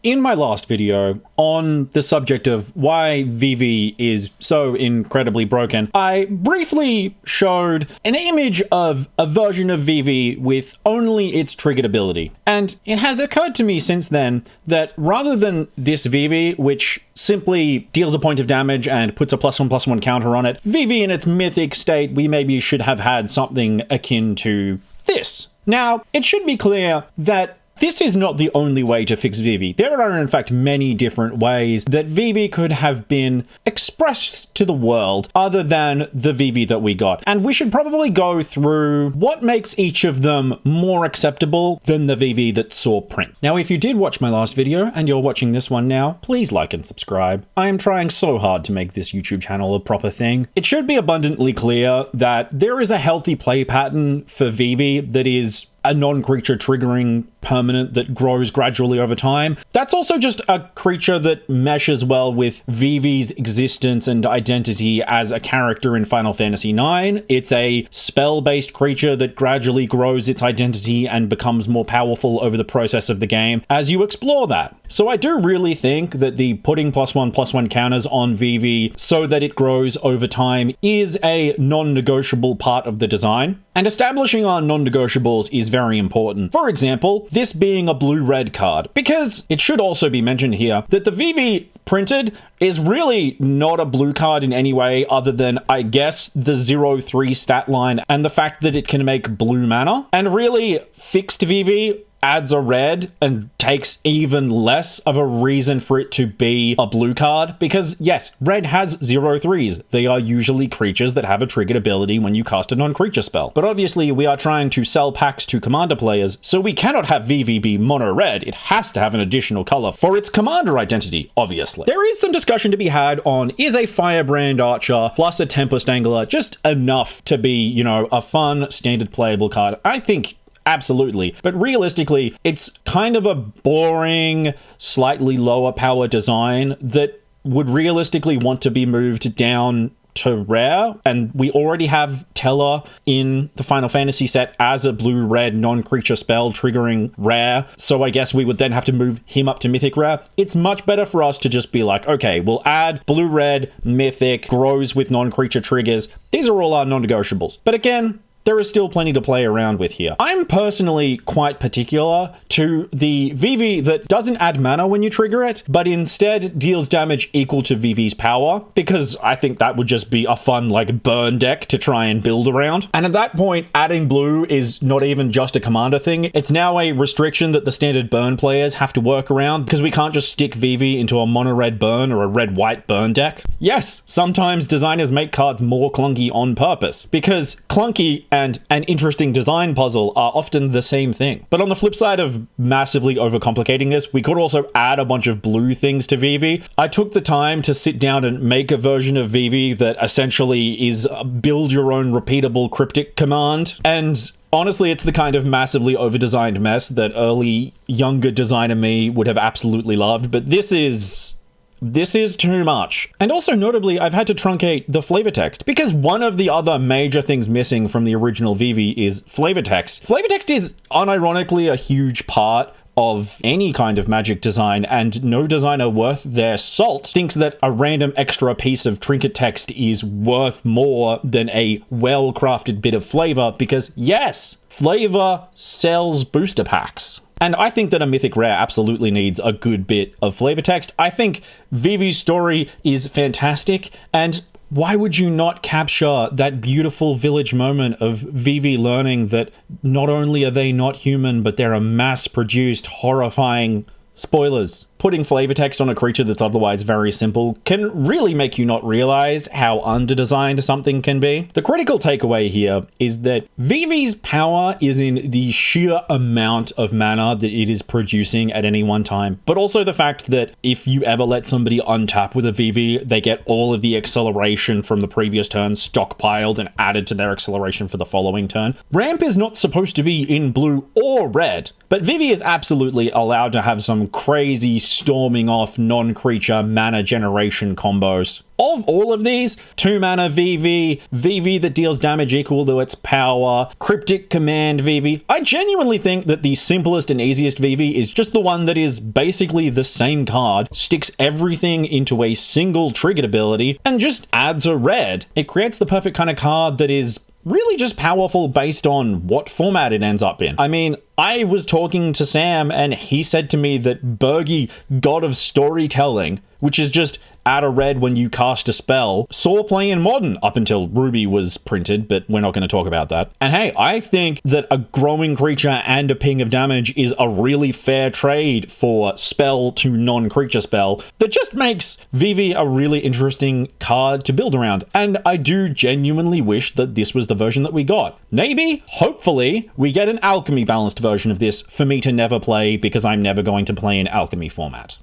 In my last video on the subject of why Vivi is so incredibly broken, I briefly showed an image of a version of Vivi with only its triggered ability. And it has occurred to me since then that rather than this Vivi, which simply deals a point of damage and puts a +1/+1 counter on it, Vivi in its mythic state, we maybe should have had something akin to this. Now, it should be clear that this is not the only way to fix Vivi. There are in fact many different ways that Vivi could have been expressed to the world other than the Vivi that we got. And we should probably go through what makes each of them more acceptable than the Vivi that saw print. Now, if you did watch my last video and you're watching this one now, please like and subscribe. I am trying so hard to make this YouTube channel a proper thing. It should be abundantly clear that there is a healthy play pattern for Vivi that is a non-creature triggering permanent that grows gradually over time. That's also just a creature that meshes well with Vivi's existence and identity as a character in Final Fantasy IX. It's a spell-based creature that gradually grows its identity and becomes more powerful over the process of the game as you explore that. So I do really think that the putting +1/+1 counters on Vivi so that it grows over time is a non-negotiable part of the design. And establishing our non-negotiables is very important. For example, this being a blue-red card, because it should also be mentioned here that the Vivi printed is really not a blue card in any way other than, I guess, the 0/3 stat line and the fact that it can make blue mana. And really, fixed Vivi adds a red and takes even less of a reason for it to be a blue card, because yes, red has 0/3s. They are usually creatures that have a triggered ability when you cast a non-creature spell. But obviously we are trying to sell packs to commander players, so we cannot have Vivi be mono red. It has to have an additional color for its commander identity, obviously. There is some discussion to be had on, is a Firebrand Archer plus a Tempest Angler just enough to be, you know, a fun standard playable card? I think absolutely. But realistically, it's kind of a boring, slightly lower power design that would realistically want to be moved down to rare. And we already have Teller in the Final Fantasy set as a blue-red non-creature spell triggering rare. So I guess we would then have to move him up to mythic rare. It's much better for us to just be like, okay, we'll add blue-red, mythic, grows with non-creature triggers. These are all our non-negotiables. But again, there is still plenty to play around with here. I'm personally quite particular to the Vivi that doesn't add mana when you trigger it, but instead deals damage equal to Vivi's power, because I think that would just be a fun, like, burn deck to try and build around. And at that point, adding blue is not even just a commander thing. It's now a restriction that the standard burn players have to work around, because we can't just stick Vivi into a mono-red burn or a red-white burn deck. Yes, sometimes designers make cards more clunky on purpose, because clunky and an interesting design puzzle are often the same thing. But on the flip side of massively overcomplicating this, we could also add a bunch of blue things to Vivi. I took the time to sit down and make a version of Vivi that essentially is build your own repeatable cryptic command. And honestly, it's the kind of massively over-designed mess that early, younger designer me would have absolutely loved. But this is too much. And also notably, I've had to truncate the flavor text, because one of the other major things missing from the original Vivi is flavor text. Flavor text is unironically a huge part of any kind of Magic design, and no designer worth their salt thinks that a random extra piece of trinket text is worth more than a well-crafted bit of flavor, because yes, flavor sells booster packs. And I think that a mythic rare absolutely needs a good bit of flavor text. I think Vivi's story is fantastic, and why would you not capture that beautiful village moment of Vivi learning that not only are they not human, but they're a mass-produced, horrifying... Spoilers. Putting flavor text on a creature that's otherwise very simple can really make you not realize how under-designed something can be. The critical takeaway here is that Vivi's power is in the sheer amount of mana that it is producing at any one time, but also the fact that if you ever let somebody untap with a Vivi, they get all of the acceleration from the previous turn stockpiled and added to their acceleration for the following turn. Ramp is not supposed to be in blue or red, but Vivi is absolutely allowed to have some crazy storming off non-creature mana generation combos. Of all of these, 2 mana Vivi, Vivi that deals damage equal to its power, Cryptic Command Vivi, I genuinely think that the simplest and easiest Vivi is just the one that is basically the same card, sticks everything into a single triggered ability, and just adds a red. It creates the perfect kind of card that is really just powerful based on what format it ends up in. I mean, I was talking to Sam and he said to me that Bergie, God of Storytelling, which is just add a red when you cast a spell, saw play in Modern up until Ruby was printed, but we're not going to talk about that. And hey, I think that a growing creature and a ping of damage is a really fair trade for spell to non-creature spell that just makes Vivi a really interesting card to build around. And I do genuinely wish that this was the version that we got. Maybe, hopefully, we get an alchemy balanced version of this for me to never play because I'm never going to play an alchemy format.